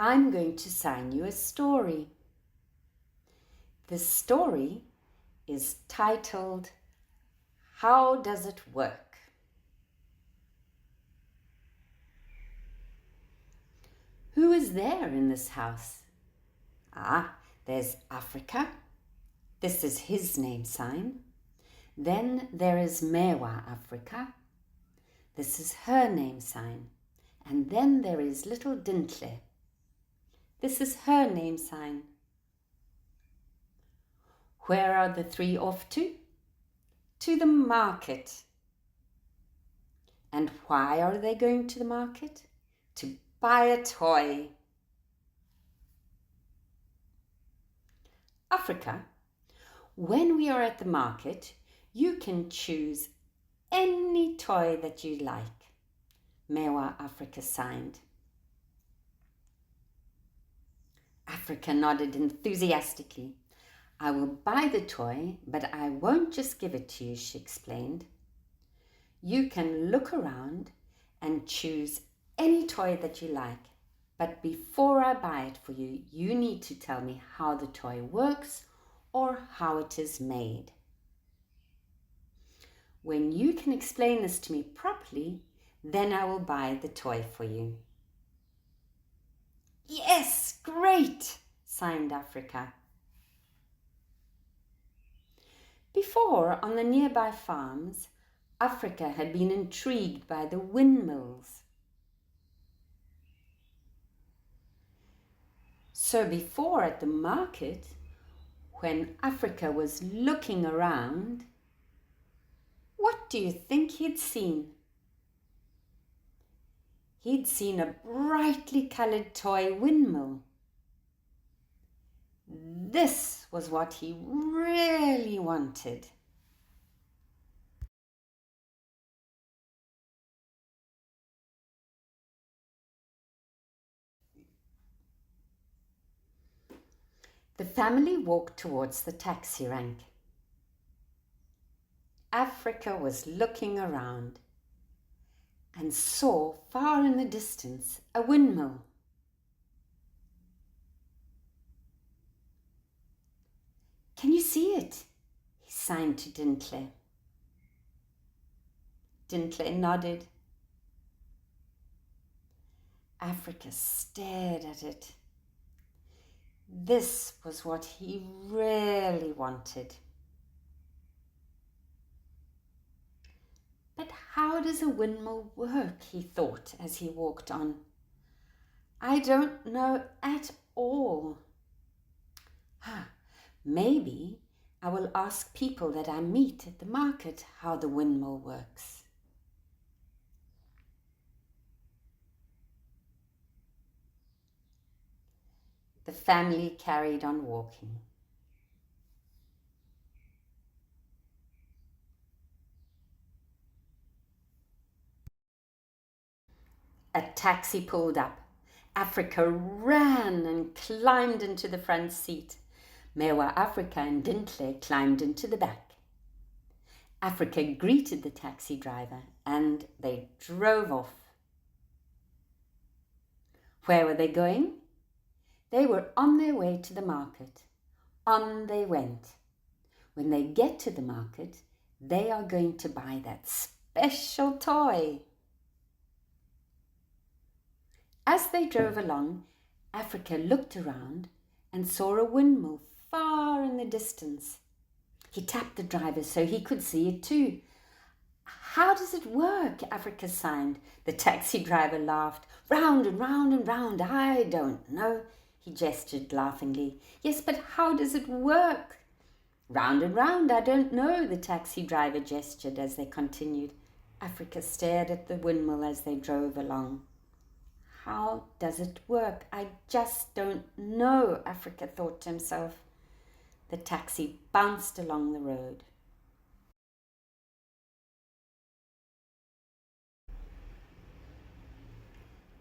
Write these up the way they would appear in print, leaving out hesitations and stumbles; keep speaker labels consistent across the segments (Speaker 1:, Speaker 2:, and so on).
Speaker 1: I'm going to sign you a story. The story is titled, How Does It Work? Who is there in this house? There's Africa. This is his name sign. Then there is Mewa Africa. This is her name sign. And then there is little Dintle. This is her name sign. Where are the three off to? To the market. And why are they going to the market? To buy a toy. Africa, when we are at the market, you can choose any toy that you like. Mewa Africa signed. Africa nodded enthusiastically. I will buy the toy, but I won't just give it to you, she explained. You can look around and choose any toy that you like, but before I buy it for you, you need to tell me how the toy works or how it is made. When you can explain this to me properly, then I will buy the toy for you. Yes, great, signed Africa. Before, on the nearby farms, Africa had been intrigued by the windmills. So before at the market, when Africa was looking around, what do you think he'd seen? He'd seen a brightly coloured toy windmill. This was what he really wanted. The family walked towards the taxi rank. Africa was looking around and saw far in the distance a windmill. Can you see it? He signed to Dintle. Dintle nodded. Africa stared at it. This was what he really wanted. But how does a windmill work, he thought as he walked on. I don't know at all. Maybe I will ask people that I meet at the market how the windmill works. The family carried on walking. A taxi pulled up. Africa ran and climbed into the front seat. Mewa Africa and Dintle climbed into the back. Africa greeted the taxi driver and they drove off. Where were they going? They were on their way to the market. On they went. When they get to the market, they are going to buy that special toy. As they drove along, Africa looked around and saw a windmill far in the distance. He tapped the driver so he could see it too. How does it work? Africa signed. The taxi driver laughed. Round and round and round. I don't know. He gestured laughingly. Yes, but how does it work? Round and round. I don't know. The taxi driver gestured as they continued. Africa stared at the windmill as they drove along. How does it work? I just don't know, Africa thought to himself. The taxi bounced along the road.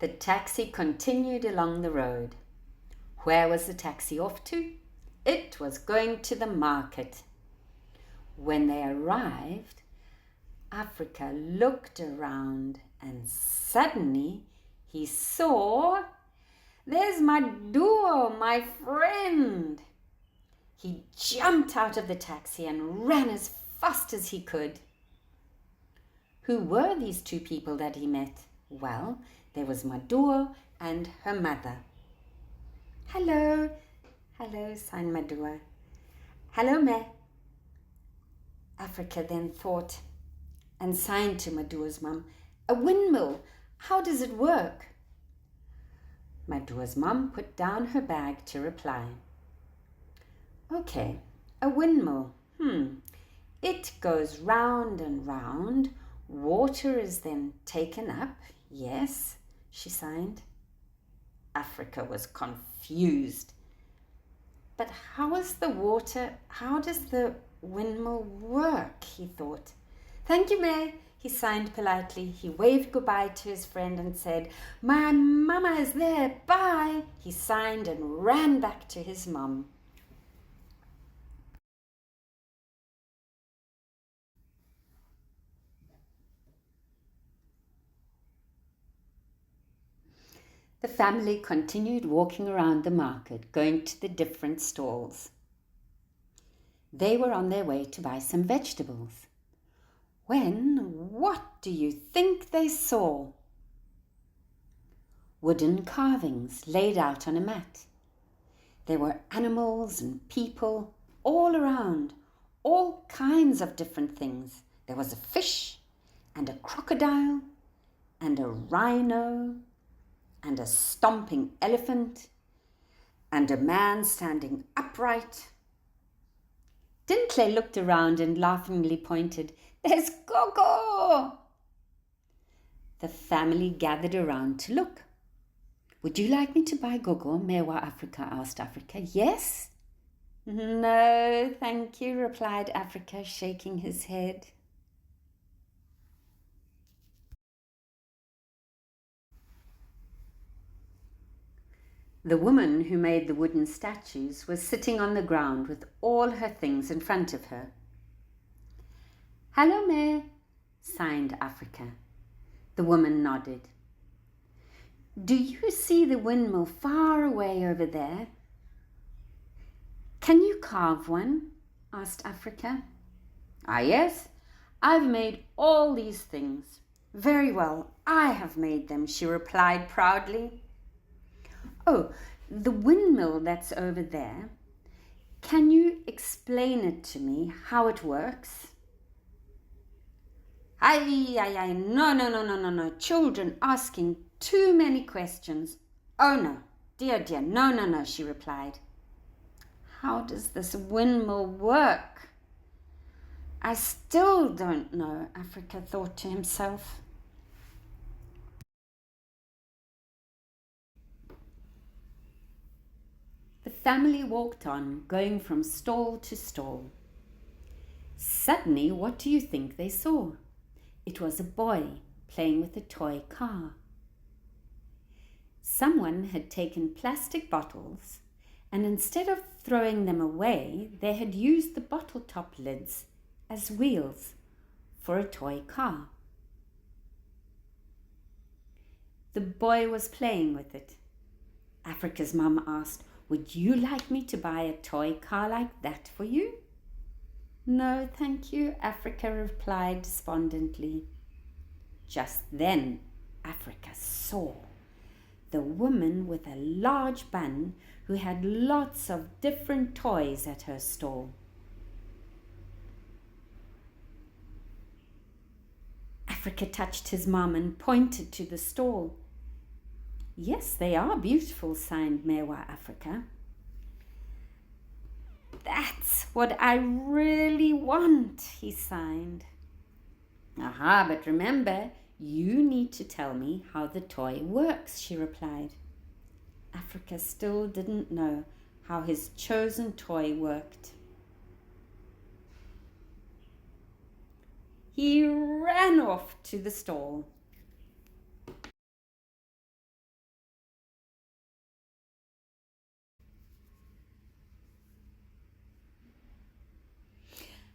Speaker 1: The taxi continued along the road. Where was the taxi off to? It was going to the market. When they arrived, Africa looked around and suddenly he saw there's my duo, my friend. He jumped out of the taxi and ran as fast as he could. Who were these two people that he met? Well, there was Madua and her mother. Hello, hello, signed Madua. Hello, me. Africa then thought and signed to Madua's mum, a windmill, how does it work? Madua's mum put down her bag to reply. Okay, a windmill, It goes round and round. Water is then taken up. Yes, she signed. Africa was confused. But how does the windmill work, he thought. Thank you, May, he signed politely. He waved goodbye to his friend and said, my mama is there, bye. He signed and ran back to his mum. The family continued walking around the market, going to the different stalls. They were on their way to buy some vegetables. What do you think they saw? Wooden carvings laid out on a mat. There were animals and people all around, all kinds of different things. There was a fish and a crocodile and a rhino and a stomping elephant and a man standing upright. Dinkley looked around and laughingly pointed, there's Gogo! The family gathered around to look. Would you like me to buy Gogo? Mewa Africa asked Africa. Yes? No, thank you, replied Africa, shaking his head. The woman who made the wooden statues was sitting on the ground with all her things in front of her. Hello, Mare, signed Africa. The woman nodded. Do you see the windmill far away over there? Can you carve one? Asked Africa. Ah, yes, I've made all these things. Very well, I have made them, she replied proudly. Oh, the windmill that's over there. Can you explain it to me, how it works? No. Children asking too many questions. Oh, no, dear, no, she replied. How does this windmill work? I still don't know, Africa thought to himself. The family walked on, going from stall to stall. Suddenly, what do you think they saw? It was a boy playing with a toy car. Someone had taken plastic bottles, and instead of throwing them away, they had used the bottle top lids as wheels for a toy car. The boy was playing with it. Africa's mum asked, would you like me to buy a toy car like that for you? No, thank you, Africa replied despondently. Just then, Africa saw the woman with a large bun who had lots of different toys at her stall. Africa touched his mum and pointed to the stall. Yes, they are beautiful, signed Mewa Africa. That's what I really want, he signed. Aha, but remember, you need to tell me how the toy works, she replied. Africa still didn't know how his chosen toy worked. He ran off to the stall.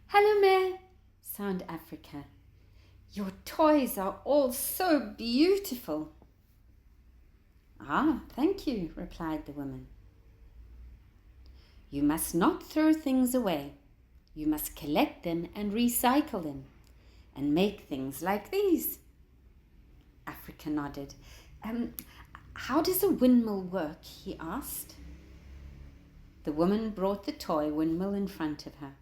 Speaker 1: Hello, Mare, sounded Africa. Your toys are all so beautiful. "Ah, thank you," replied the woman. "You must not throw things away. You must collect them and recycle them and make things like these." Africa nodded. How does a windmill work?" he asked. The woman brought the toy windmill in front of her.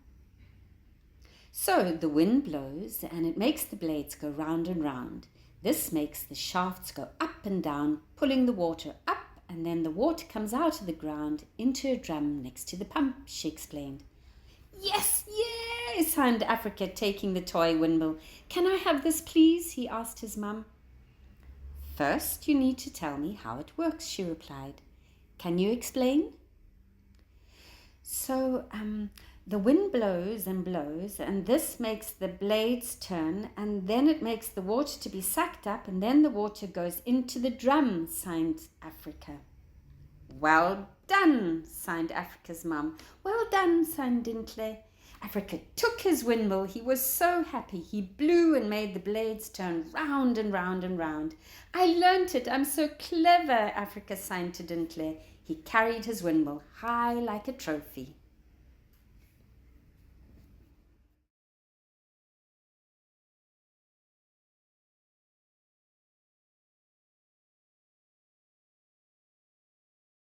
Speaker 1: "So the wind blows and it makes the blades go round and round. This makes the shafts go up and down, pulling the water up, and then the water comes out of the ground into a drum next to the pump," she explained. "Yes, yes," hummed Africa, taking the toy windmill. "Can I have this, please?" he asked his mum. "First, you need to tell me how it works," she replied. "Can you explain?" So, the wind blows and blows, and this makes the blades turn, and then it makes the water to be sucked up, and then the water goes into the drum," signed Africa. "Well done," signed Africa's mum. "Well done," signed Dinkley. Africa took his windmill. He was so happy. He blew and made the blades turn round and round and round. "I learnt it. I'm so clever," Africa signed to Dinkley. He carried his windmill high like a trophy.